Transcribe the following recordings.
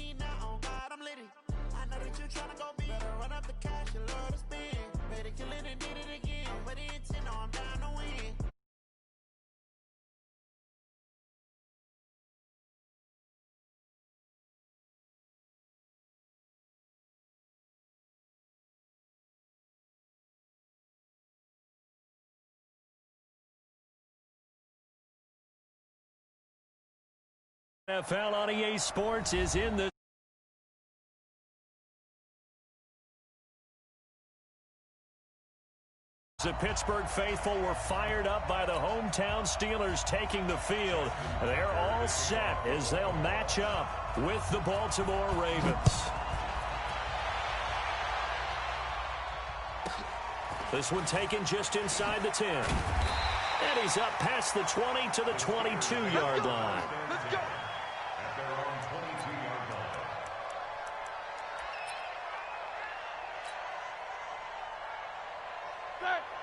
me now, oh God, I'm litty. I know that you're trying to go big. Better run up the cash, you love to spend. Better kill it and did it again. But the intent, no, I'm down to win. NFL on EA Sports is in the The Pittsburgh faithful were fired up by the hometown Steelers taking the field. They're all set as they'll match up with the Baltimore Ravens. This one taken just inside the 10. And he's up past the 20 to the 22-yard line. Let's go.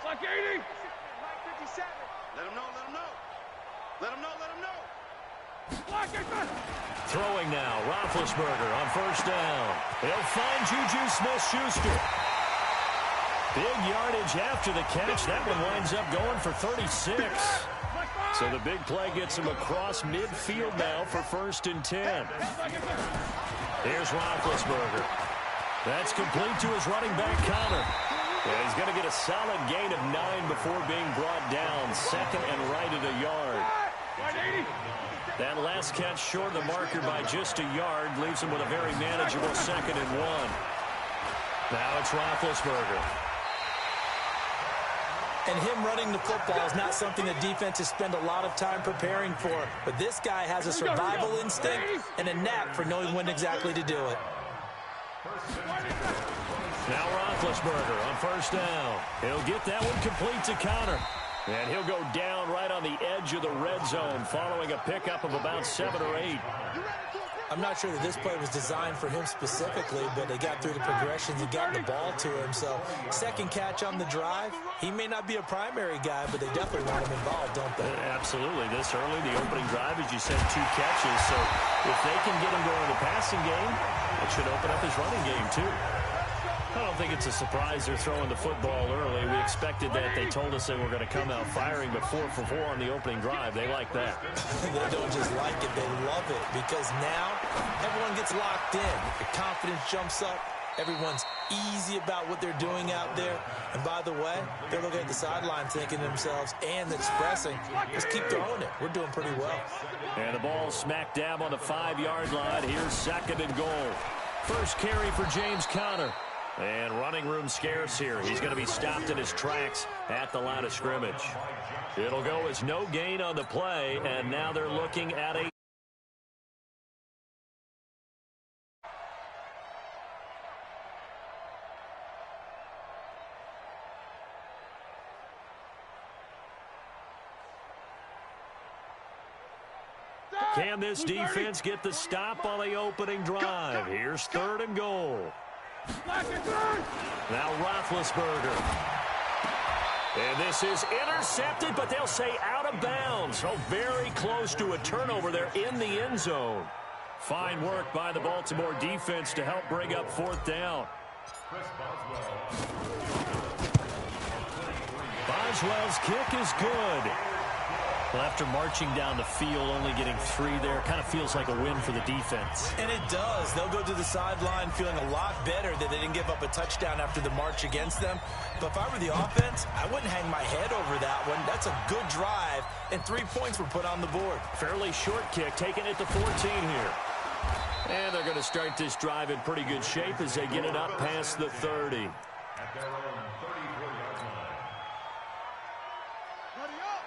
Like 80. 57. Let him know, let him know. Let him know, let him know. Block it, man. Throwing now, Roethlisberger on first down. He'll find Juju Smith-Schuster. Big yardage after the catch. That one winds up going for 36. So the big play gets him across midfield now for 1st and 10. Here's Roethlisberger. That's complete to his running back, Connor. And he's going to get a solid gain of 9 before being brought down. 2nd and right at a yard. That last catch short of the marker by just a yard leaves him with a very manageable 2nd and 1. Now it's Roethlisberger. And him running the football is not something the defenses spend a lot of time preparing for. But this guy has a survival instinct and a knack for knowing when exactly to do it. Now Roethlisberger on first down. He'll get that one complete to Connor. And he'll go down right on the edge of the red zone following a pickup of about 7 or 8. I'm not sure that this play was designed for him specifically, but they got through the progressions and got the ball to him. So, 2nd catch on the drive. He may not be a primary guy, but they definitely want him involved, don't they? Absolutely. This early, the opening drive, as you said, 2 catches. So, if they can get him going in the passing game, it should open up his running game, too. I don't think it's a surprise they're throwing the football early. We expected that. They told us they were going to come out firing, but 4 for 4 on the opening drive. They like that. They don't just like it. They love it because now everyone gets locked in. The confidence jumps up. Everyone's easy about what they're doing out there. And by the way, they're looking at the sideline thinking to themselves and expressing, let's keep throwing it. We're doing pretty well. And the ball smack dab on the 5-yard line. Here's 2nd and goal. First carry for James Conner. And running room scarce here. He's going to be stopped in his tracks at the line of scrimmage. It'll go as no gain on the play, and now they're looking at a... Can this defense get the stop on the opening drive? Here's 3rd and goal. Now Roethlisberger. And this is intercepted, but they'll say out of bounds. So very close to a turnover there in the end zone. Fine work by the Baltimore defense to help bring up 4th down. Boswell's kick is good. Well, after marching down the field, only getting 3 there, kind of feels like a win for the defense. And it does. They'll go to the sideline feeling a lot better that they didn't give up a touchdown after the march against them. But if I were the offense, I wouldn't hang my head over that one. That's a good drive, and 3 points were put on the board. Fairly short kick, taking it to 14 here. And they're going to start this drive in pretty good shape as they get it up past the 30.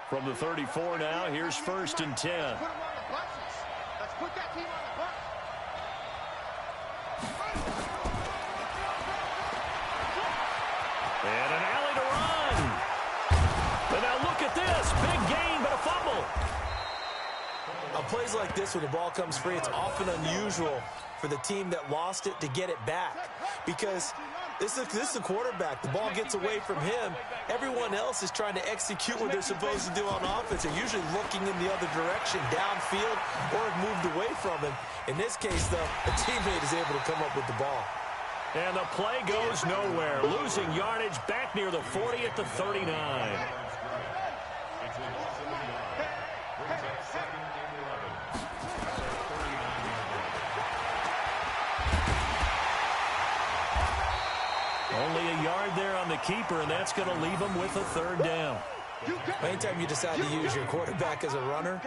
From the 34 now, here's 1st and 10. Let's put that team on the bus. And an alley to run. And now look at this. Big gain, but a fumble. On plays like this where the ball comes free, it's often unusual for the team that lost it to get it back. Because This is the quarterback. The ball gets away from him. Everyone else is trying to execute what they're supposed to do on offense. They're usually looking in the other direction, downfield, or have moved away from him. In this case, though, a teammate is able to come up with the ball. And the play goes nowhere. Losing yardage back near the 40 at the 39. Only a yard there on the keeper, and that's going to leave him with a third down. Anytime you decide to use your quarterback as a runner,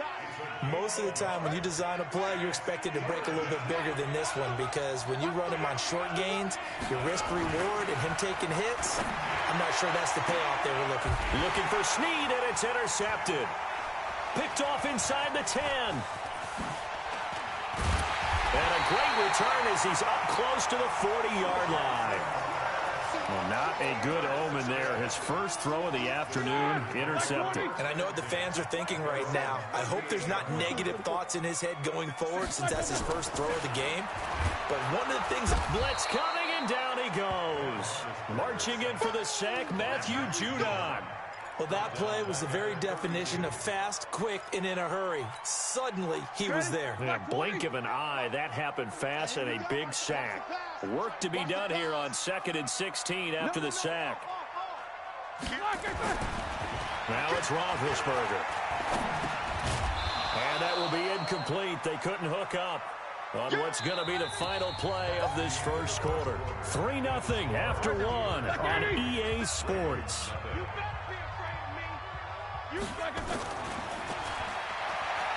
most of the time when you design a play, you're expected to break a little bit bigger than this one, because when you run him on short gains, your risk-reward and him taking hits, I'm not sure that's the payoff they were looking. Looking for Snead, and it's intercepted. Picked off inside the 10. And a great return as he's up close to the 40-yard line. Well, not a good omen there. His first throw of the afternoon, intercepted. And I know what the fans are thinking right now. I hope there's not negative thoughts in his head going forward, since that's his first throw of the game. But one of the things... Blitz coming, and down he goes. Marching in for the sack, Matthew Judon. Well, that play was the very definition of fast, quick, and in a hurry. Suddenly, he was there. In a blink of an eye, that happened fast, and a big sack. Work to be done here on 2nd and 16 after the sack. Now it's Roethlisberger. And that will be incomplete. They couldn't hook up on what's going to be the final play of this first quarter. 3-0 after 1 on EA Sports.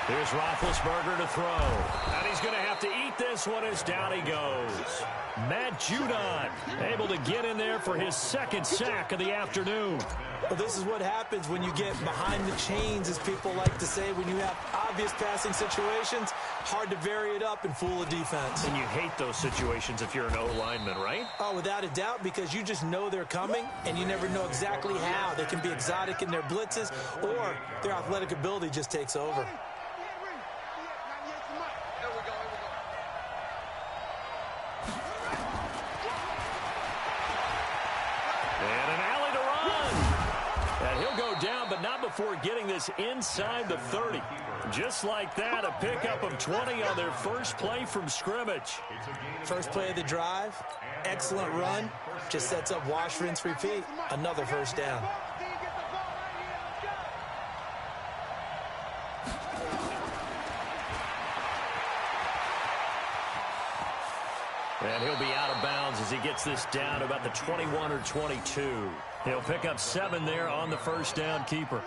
Here's Roethlisberger to throw. And he's going to have to eat this one as down he goes. Matt Judon able to get in there for his second sack of the afternoon. Well, this is what happens when you get behind the chains, as people like to say. When you have obvious passing situations, hard to vary it up and fool a defense. And you hate those situations if you're an O-lineman, right? Oh, without a doubt, because you just know they're coming, and you never know exactly how. They can be exotic in their blitzes, or their athletic ability just takes over. Before getting this inside the 30. Just like that, a pickup of 20 on their first play from scrimmage. First play of the drive, excellent run, just sets up wash, rinse, repeat. Another first down. And he'll be out of bounds as he gets this down to about the 21 or 22. He'll pick up 7 there on the first down keeper.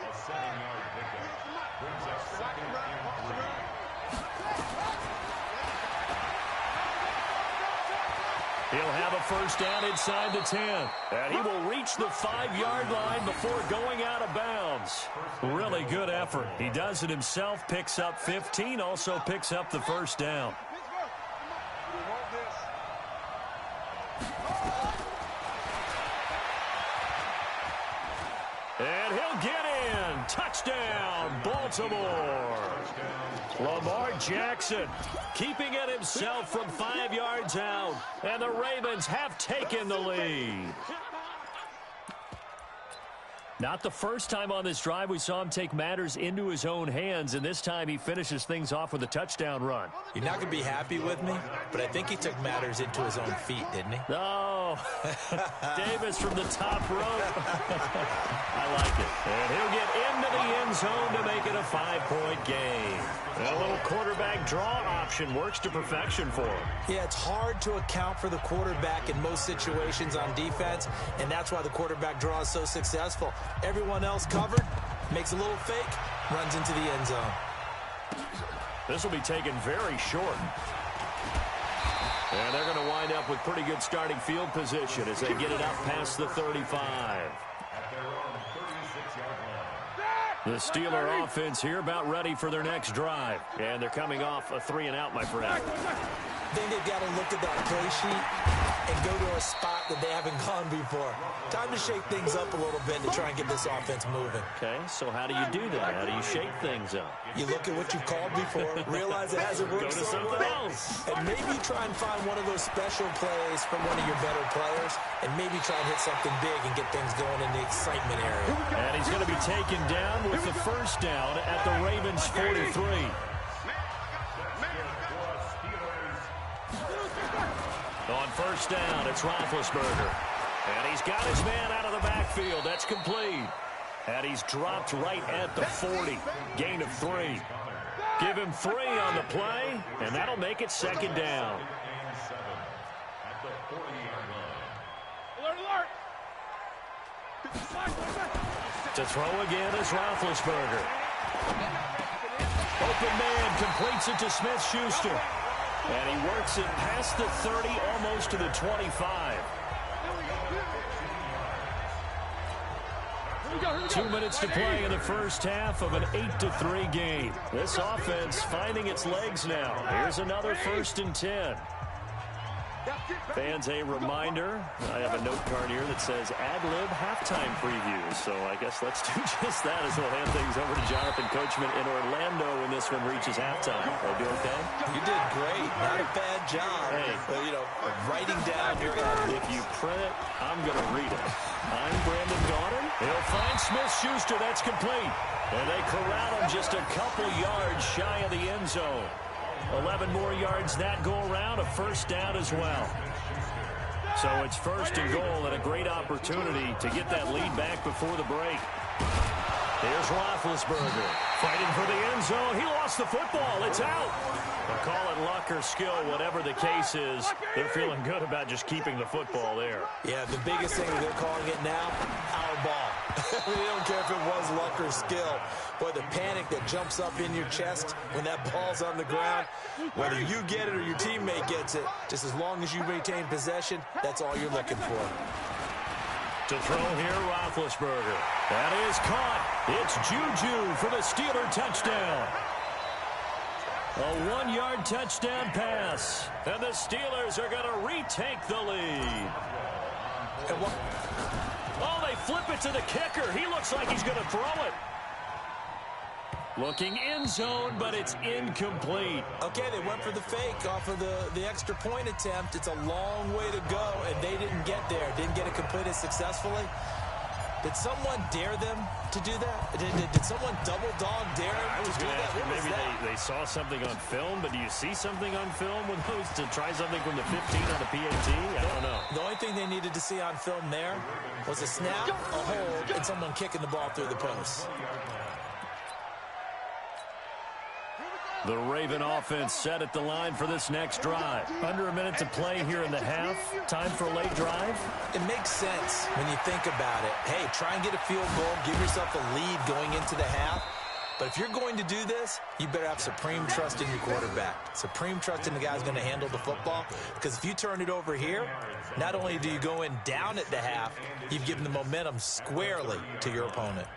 He'll have a first down inside the 10. And he will reach the 5-yard line before going out of bounds. Really good effort. He does it himself, picks up 15, also picks up the first down. And he'll get in. Touchdown, Baltimore. Lamar Jackson keeping it himself from 5 yards out. And the Ravens have taken the lead. Not the first time on this drive we saw him take matters into his own hands, and this time he finishes things off with a touchdown run. You're not going to be happy with me, but I think he took matters into his own feet, didn't he? Oh, Davis from the top rope. I like it. And he'll get into the end zone to make it a 5-point game. And a little quarterback draw option works to perfection for him. Yeah, it's hard to account for the quarterback in most situations on defense, and that's why the quarterback draw is so successful. Everyone else covered, makes a little fake, runs into the end zone. This will be taken very short. And they're going to wind up with pretty good starting field position as they get it up past the 35. The Steeler offense here about ready for their next drive. And they're coming off a 3-and-out, my friend. I think they've got to look at that play sheet and go to a spot that they haven't gone before. Time to shake things up a little bit to try and get this offense moving. Okay, so how do you do that? How do you shake things up? You look at what you've called before, realize it hasn't worked so well, and maybe try and find one of those special plays from one of your better players, and maybe try and hit something big and get things going in the excitement area. And he's going to be taken down with the first down at the Ravens' 43. On first down, it's Roethlisberger. And he's got his man out of the backfield. That's complete. And he's dropped right at the 40. Gain of 3. Give him 3 on the play, and that'll make it second down. Alert! To throw again is Roethlisberger. Open man completes it to Smith-Schuster. And he works it past the 30, almost to the 25. 2 minutes to play in the first half of an 8-3 game. This offense finding its legs now. Here's another 1st and 10. Fans, a reminder, I have a note card here that says ad-lib halftime preview. So I guess let's do just that as we'll hand things over to Jonathan Coachman in Orlando when this one reaches halftime. Will you do okay? You did great. Not a bad job. Hey, writing down your ad-libs. If you print it, I'm going to read it. I'm Brandon Gaudin. He'll find Smith-Schuster. That's complete. And they corral him just a couple yards shy of the end zone. 11 more yards that go around, a first down as well. So it's 1st and goal and a great opportunity to get that lead back before the break. Here's Roethlisberger fighting for the end zone. He lost the football. It's out. They'll call it luck or skill, whatever the case is. They're feeling good about just keeping the football there. Yeah, the biggest thing that they're calling it now, our ball. They don't care if it was luck or skill. Boy, the panic that jumps up in your chest when that ball's on the ground, whether you get it or your teammate gets it, just as long as you retain possession, that's all you're looking for. To throw here, Roethlisberger. That is caught. It's Juju for the Steeler touchdown. A 1-yard touchdown pass. And the Steelers are going to retake the lead. Oh, they flip it to the kicker. He looks like he's going to throw it. Looking end zone, but it's incomplete. Okay, they went for the fake off of the extra point attempt. It's a long way to go, and they didn't get there. Didn't get it completed successfully. Did someone dare them to do that? Did someone double dog dare them to do that? Maybe they saw something on film, but do you see something on film with those to try something from the 15 on the PAT? I don't know. The only thing they needed to see on film there was a snap, a hold, and someone kicking the ball through the post. The Raven offense set at the line for this next drive. Under a minute to play here in the half. Time for a late drive. It makes sense when you think about it. Hey, try and get a field goal. Give yourself a lead going into the half. But if you're going to do this, you better have supreme trust in your quarterback. Supreme trust in the guy who's going to handle the football. Because if you turn it over here, not only do you go in down at the half, you've given the momentum squarely to your opponent.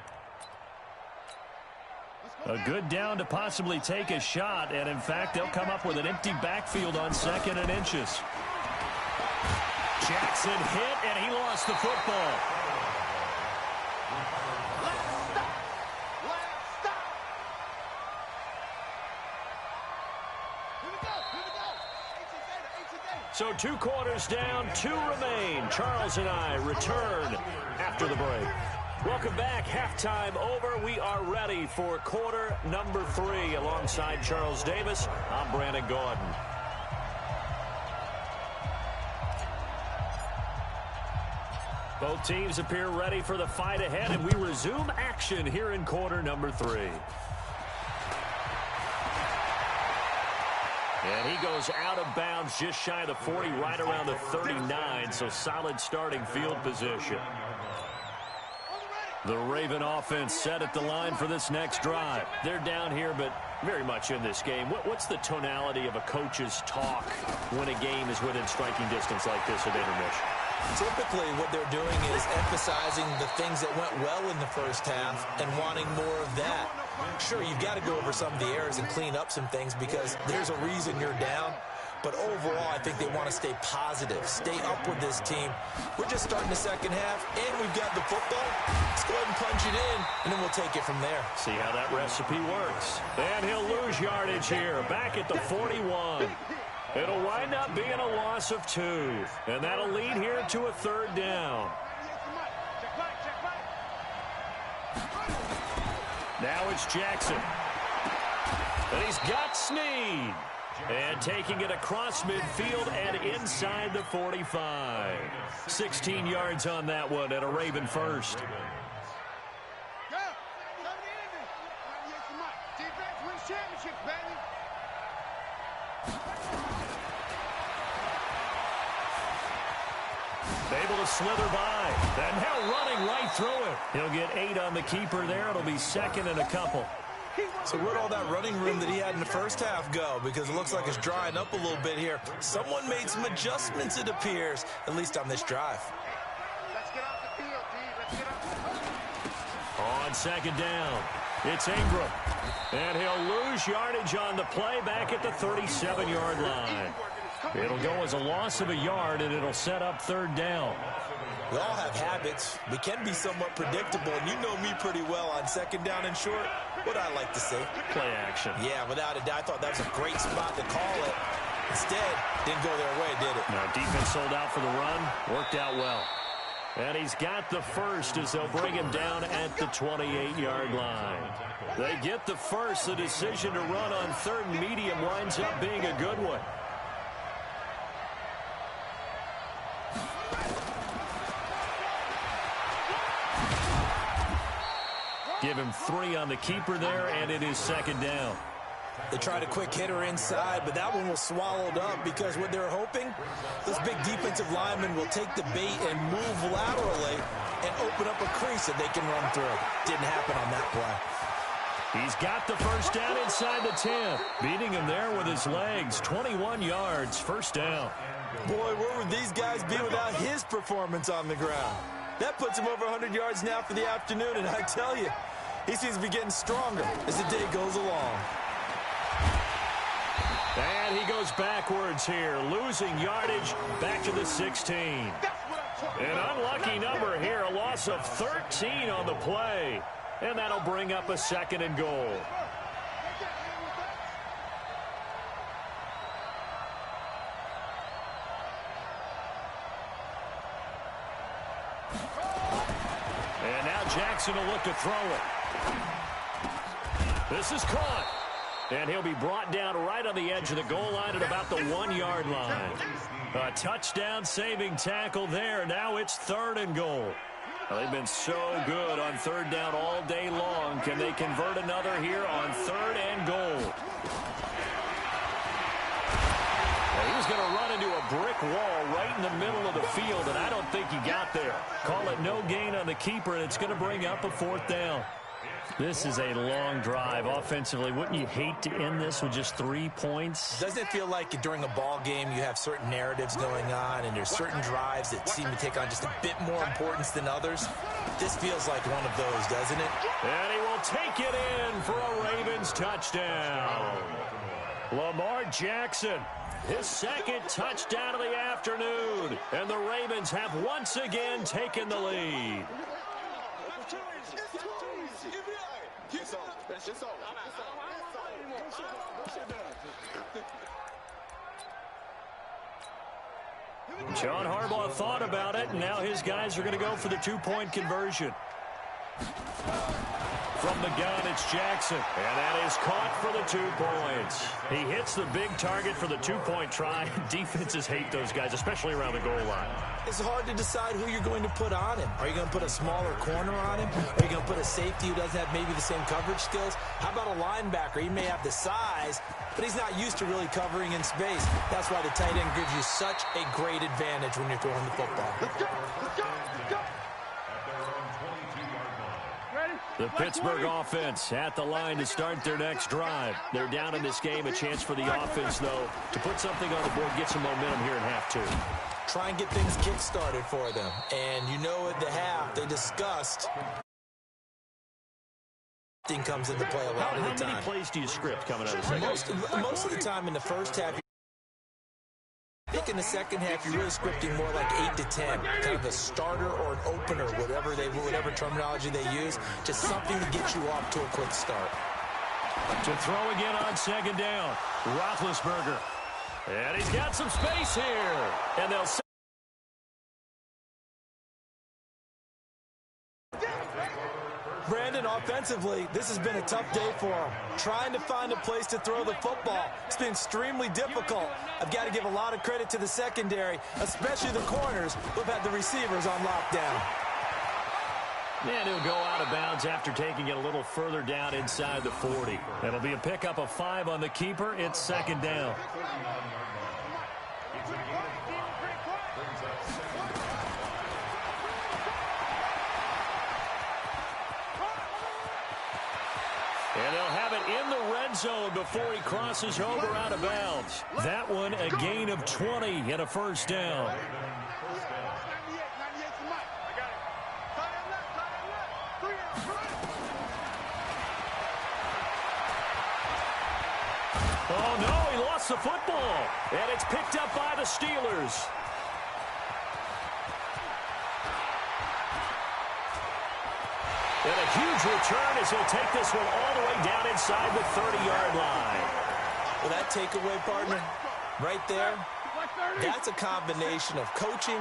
A good down to possibly take a shot, and in fact, they'll come up with an empty backfield on 2nd and inches. Jackson hit, and he lost the football. So 2 quarters down, 2 remain. Charles and I return after the break. Welcome back. Halftime over. We are ready for quarter number 3. Alongside Charles Davis, I'm Brandon Gaudin. Both teams appear ready for the fight ahead, and we resume action here in quarter number 3. And he goes out of bounds just shy of the 40, right around the 39, so solid starting field position. The Raven offense set at the line for this next drive. They're down here, but very much in this game. What's the tonality of a coach's talk when a game is within striking distance like this at intermission? Typically, what they're doing is emphasizing the things that went well in the first half and wanting more of that. Sure, you've got to go over some of the errors and clean up some things because there's a reason you're down. But overall, I think they want to stay positive, stay up with this team. We're just starting the second half, and we've got the football. Let's go ahead and punch it in, and then we'll take it from there. See how that recipe works. And he'll lose yardage here, back at the 41. It'll wind up being a loss of 2, and that'll lead here to a third down. Now it's Jackson. And he's got Snead. And taking it across midfield and inside the 45. 16 yards on that one and a Raven first. Able to slither by. And now running right through it. He'll get 8 on the keeper there. It'll be second and a couple. So where'd all that running room that he had in the first half go? Because it looks like it's drying up a little bit here. Someone made some adjustments, it appears, at least on this drive. Let's get off the field, D. Let's get off the field. On second down, it's Ingram. And he'll lose yardage on the play back at the 37-yard line. It'll go as a loss of a yard, and it'll set up third down. We all have habits. We can be somewhat predictable, and you know me pretty well on second down and short. What I like to say. Play action. Yeah, without a doubt. I thought that was a great spot to call it. Instead, didn't go their way, did it? Now, defense sold out for the run. Worked out well. And he's got the first as they'll bring him down at the 28-yard line. They get the first. The decision to run on third and medium winds up being a good one. Give him 3 on the keeper there, and it is second down. They tried a quick hitter inside, but that one was swallowed up because what they're hoping, this big defensive lineman will take the bait and move laterally and open up a crease that they can run through. Didn't happen on that play. He's got the first down inside the 10. Beating him there with his legs. 21 yards, first down. Boy, where would these guys be without his performance on the ground? That puts him over 100 yards now for the afternoon, and I tell you, he seems to be getting stronger as the day goes along. And he goes backwards here, losing yardage back to the 16. An unlucky number here, a loss of 13 on the play. And that'll bring up a second and goal. And now Jackson will look to throw it. This is caught. And he'll be brought down right on the edge of the goal line at about the 1-yard line. A touchdown saving tackle there. Now it's third and goal. Well, they've been so good on third down all day long. Can they convert another here on third and goal? Well, he was going to run into a brick wall right in the middle of the field, and I don't think he got there. Call it no gain on the keeper, and it's going to bring up a fourth down. This is a long drive offensively. Wouldn't you hate to end this with just 3 points? Doesn't it feel like during a ball game you have certain narratives going on and there's certain drives that seem to take on just a bit more importance than others? This feels like one of those, doesn't it? And he will take it in for a Ravens touchdown. Lamar Jackson, his second touchdown of the afternoon. And the Ravens have once again taken the lead. John Harbaugh thought about it, and now his guys are going to go for the two-point conversion. From the gun, it's Jackson, and that is caught for the 2 points. He hits the big target for the two-point try. Defenses hate those guys, especially around the goal line. It's hard to decide who you're going to put on him. Are you going to put a smaller corner on him? Are you going to put a safety who doesn't have maybe the same coverage skills? How about a linebacker? He may have the size, but he's not used to really covering in space. That's why the tight end gives you such a great advantage when you're throwing the football. Let's go, let's go, let's go. The Pittsburgh offense at the line to start their next drive. They're down in this game. A chance for the offense, though, to put something on the board, get some momentum here in half 2. Try and get things kick-started for them. And you know at the half, they discussed thing comes into play a lot of the time. How many plays do you script coming out of the second? Most of the time in the first half, think in the second half, you're really scripting more like 8 to 10, kind of a starter or an opener, whatever terminology they use, just something to get you off to a quick start. To throw again on second down, Roethlisberger. And he's got some space here. And they'll... Brandon, offensively, this has been a tough day for him. Trying to find a place to throw the football. It's been extremely difficult. I've got to give a lot of credit to the secondary, especially the corners who've had the receivers on lockdown. And he'll go out of bounds after taking it a little further down inside the 40. It'll be a pickup of 5 on the keeper. It's second down. And they'll have it in the red zone before he crosses over out of bounds. That one, a gain of 20 and a first down. Oh, no, he lost the football. And it's picked up by the Steelers. And a huge return as he'll take this one all the way down inside the 30-yard line. Well, that takeaway, partner, right there, that's a combination of coaching,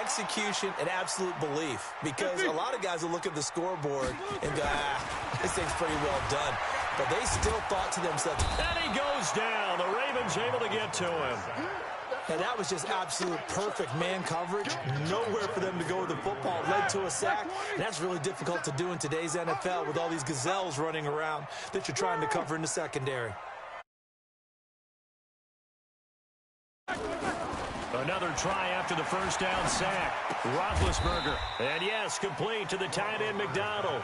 execution, and absolute belief. Because a lot of guys will look at the scoreboard and go, this thing's pretty well done. But they still thought to themselves. And he goes down. The Ravens able to get to him. And that was just absolute perfect man coverage. Nowhere for them to go with the football. Led to a sack. And that's really difficult to do in today's NFL with all these gazelles running around that you're trying to cover in the secondary. Another try after the first down sack. Roethlisberger. And yes, complete to the tight end McDonald.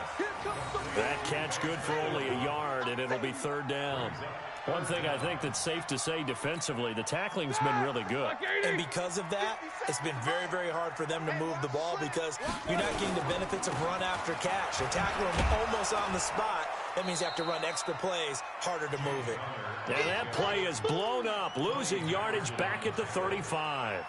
That catch good for only a yard, and it'll be third down. One thing I think that's safe to say defensively, the tackling's been really good. And because of that, it's been very, very hard for them to move the ball because you're not getting the benefits of run after catch. They're tackling them almost on the spot. That means you have to run extra plays, harder to move it. And that play is blown up, losing yardage back at the 35.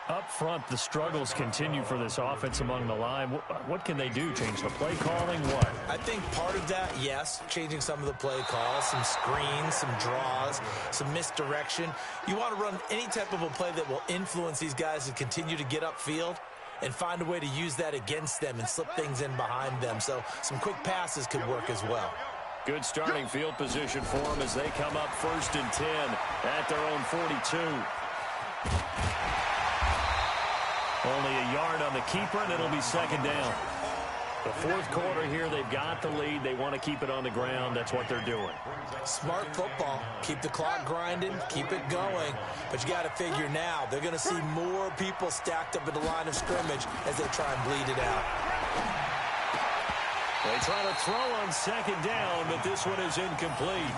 Up front, the struggles continue for this offense among the line. What can they do? Change the play calling? What? I think part of that, yes, changing some of the play calls, some screens, some draws, some misdirection. You want to run any type of a play that will influence these guys to continue to get upfield and find a way to use that against them and slip things in behind them. So some quick passes could work as well. Good starting field position for them as they come up 1st and 10 at their own 42. Only a yard on the keeper, and it'll be second down. The fourth quarter here, they've got the lead. They want to keep it on the ground. That's what they're doing. Smart football. Keep the clock grinding. Keep it going. But you got to figure now, they're going to see more people stacked up at the line of scrimmage as they try and bleed it out. They try to throw on second down, but this one is incomplete.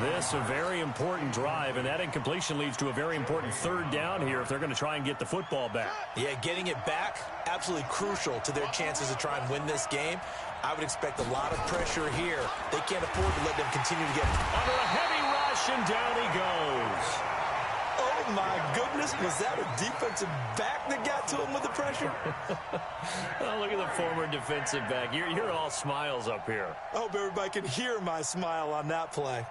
This a very important drive, and that incompletion leads to a very important third down here if they're going to try and get the football back. Yeah, getting it back, absolutely crucial to their chances to try and win this game. I would expect a lot of pressure here. They can't afford to let them continue to get under a heavy rush, and down he goes. Oh, my goodness. Was that a defensive back that got to him with the pressure? Oh, look at the former defensive back. You're all smiles up here. I hope everybody can hear my smile on that play.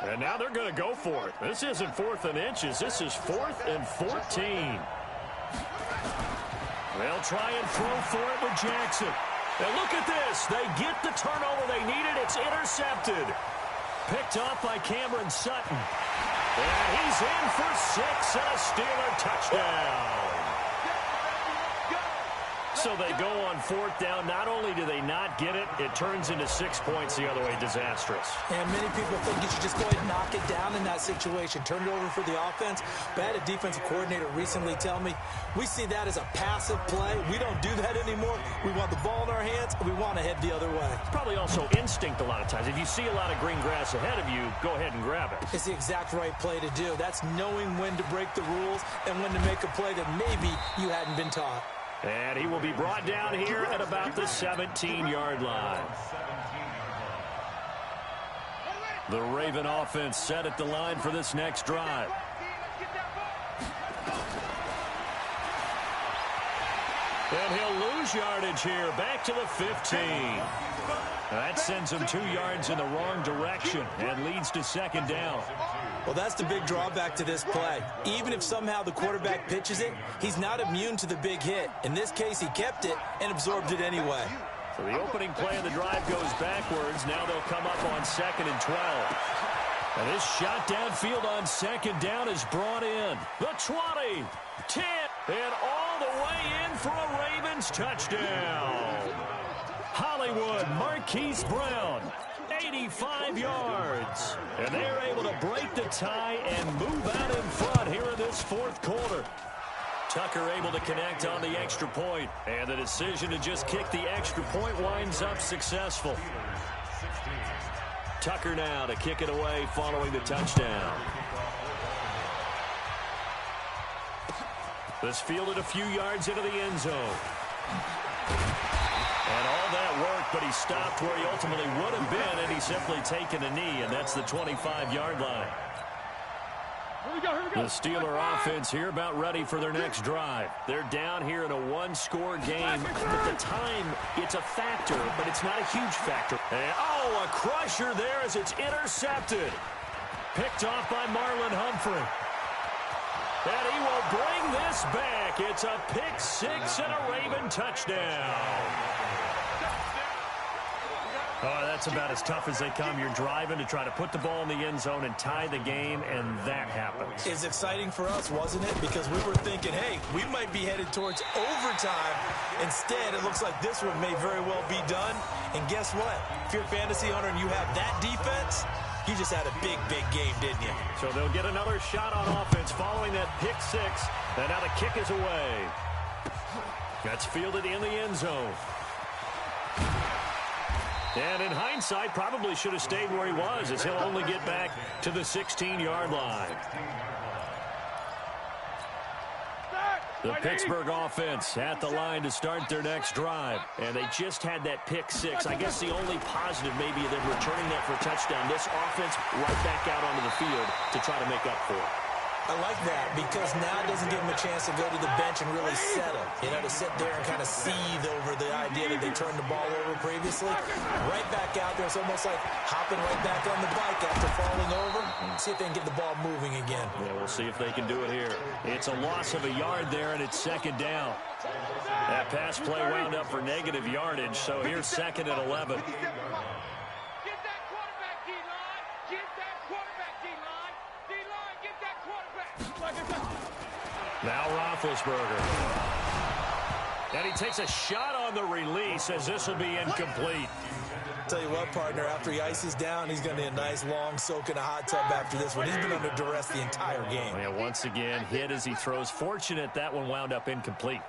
And now they're going to go for it. This isn't 4th and inches. This is 4th and 14. They'll try and throw for it with Jackson. And look at this. They get the turnover they needed. It's intercepted. Picked off by Cameron Sutton. And he's in for 6 and a Steeler touchdown. So they go on 4th down. Not only do they not get it, it turns into 6 points the other way. Disastrous. And many people think you should just go ahead and knock it down in that situation. Turn it over for the offense. But I had a defensive coordinator recently tell me, we see that as a passive play. We don't do that anymore. We want the ball in our hands, and we want to head the other way. Probably also instinct a lot of times. If you see a lot of green grass ahead of you, go ahead and grab it. It's the exact right play to do. That's knowing when to break the rules and when to make a play that maybe you hadn't been taught. And he will be brought down here at about the 17-yard line. The Raven offense set at the line for this next drive. And he'll lose yardage here, back to the 15. That sends him 2 yards in the wrong direction and leads to second down. Well, that's the big drawback to this play. Even if somehow the quarterback pitches it, he's not immune to the big hit. In this case, he kept it and absorbed it anyway. So the opening play of the drive goes backwards. Now they'll come up on 2nd and 12. And this shot downfield on second down is brought in. The 20, 10, and all the way in for a Ravens touchdown. Hollywood Marquise Brown, 85 yards. And they're able to break the tie and move out in front here in this fourth quarter. Tucker able to connect on the extra point. And the decision to just kick the extra point winds up successful. Tucker now to kick it away following the touchdown. This fielded a few yards into the end zone. And all that work, but he stopped where he ultimately would have been, and he's simply taken a knee, and that's the 25-yard line. The Steeler offense here about ready for their next drive. They're down here in a one-score game. At the time, it's a factor, but it's not a huge factor. And, oh, a crusher there as it's intercepted. Picked off by Marlon Humphrey. And he will bring this back. It's a pick six and a Raven touchdown. Oh, that's about as tough as they come. You're driving to try to put the ball in the end zone and tie the game, and that happens. It's exciting for us, wasn't it? Because we were thinking, hey, we might be headed towards overtime. Instead, it looks like this one may very well be done. And guess what? If you're a fantasy owner and you have that defense, you just had a big, big game, didn't you? So they'll get another shot on offense following that pick six. And now the kick is away. That's fielded in the end zone. And in hindsight, probably should have stayed where he was, as he'll only get back to the 16-yard line. The Pittsburgh offense at the line to start their next drive. And they just had that pick six. I guess the only positive maybe of them returning that for a touchdown. This offense right back out onto the field to try to make up for it. I like that because now it doesn't give them a chance to go to the bench and really settle. You know, to sit there and kind of seethe over the idea that they turned the ball over previously. Right back out there. It's almost like hopping right back on the bike after falling over. See if they can get the ball moving again. Yeah, we'll see if they can do it here. It's a loss of a yard there, and it's second down. That pass play wound up for negative yardage, so here's 2nd and 11. Now Roethlisberger. And he takes a shot on the release as this will be incomplete. Tell you what, partner, after he ices down, he's going to need a nice long soak in a hot tub after this one. He's been under duress the entire game. Yeah, once again, hit as he throws. Fortunate that one wound up incomplete.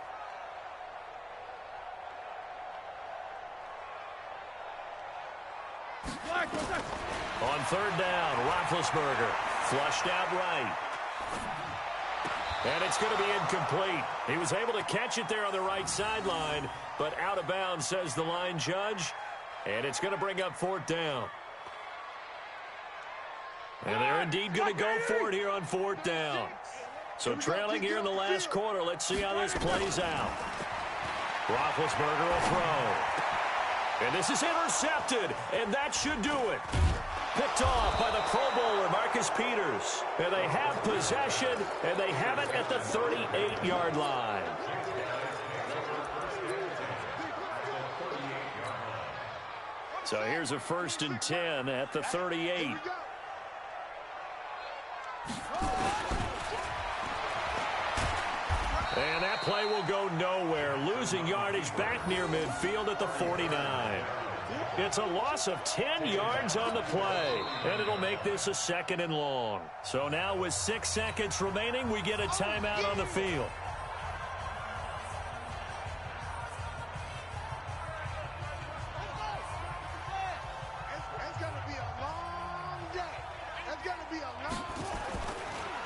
On 3rd down, Roethlisberger flushed out right. And it's going to be incomplete. He was able to catch it there on the right sideline, but out of bounds, says the line judge. And it's going to bring up 4th down. And they're indeed going to go for it here on 4th down. So trailing here in the last quarter, let's see how this plays out. Roethlisberger will throw. And this is intercepted, and that should do it. Picked off by the Pro Bowler, Marcus Peters. And they have possession, and they have it at the 38-yard line. So here's a 1st and 10 at the 38. And that play will go nowhere, losing yardage back near midfield at the 49. It's a loss of 10 yards on the play, and it'll make this a 2nd and long. So now with 6 seconds remaining, we get a timeout on the field. It's going to be a long day. It's going to be a long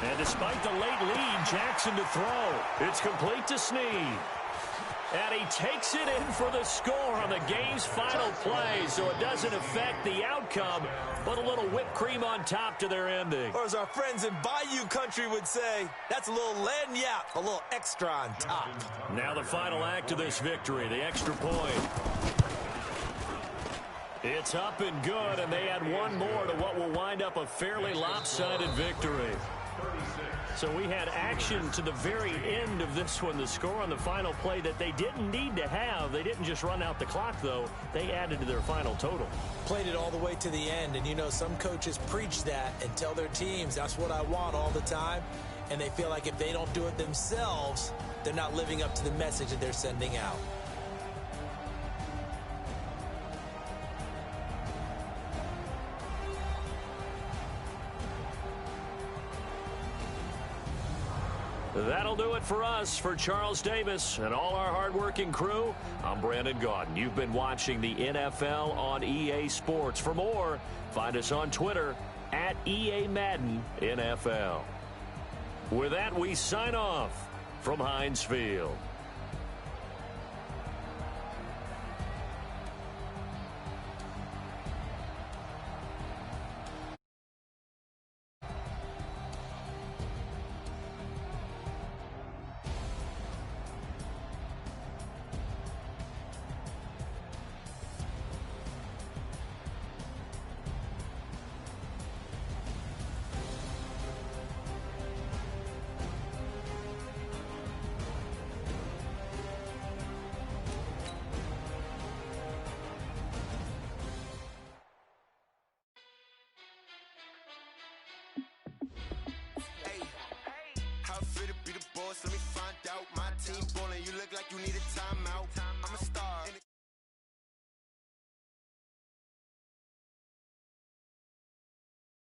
day. And despite the late lead, Jackson to throw. It's complete to Snead. And he takes it in for the score on the game's final play, so it doesn't affect the outcome, but a little whipped cream on top to their ending. Or as our friends in Bayou Country would say, that's a little lagniappe, a little extra on top. Now the final act of this victory, the extra point. It's up and good, and they add one more to what will wind up a fairly lopsided victory. So we had action to the very end of this one, the score on the final play that they didn't need to have. They didn't just run out the clock, though. They added to their final total. Played it all the way to the end, and you know some coaches preach that and tell their teams that's what I want all the time, and they feel like if they don't do it themselves, they're not living up to the message that they're sending out. That'll do it for us. For Charles Davis and all our hardworking crew, I'm Brandon Gaudin. You've been watching the NFL on EA Sports. For more, find us on Twitter at EA Madden NFL. With that, we sign off from Heinz Field. Fit to be the boss, let me find out. My team ballin', you look like you need a timeout. I'm a star.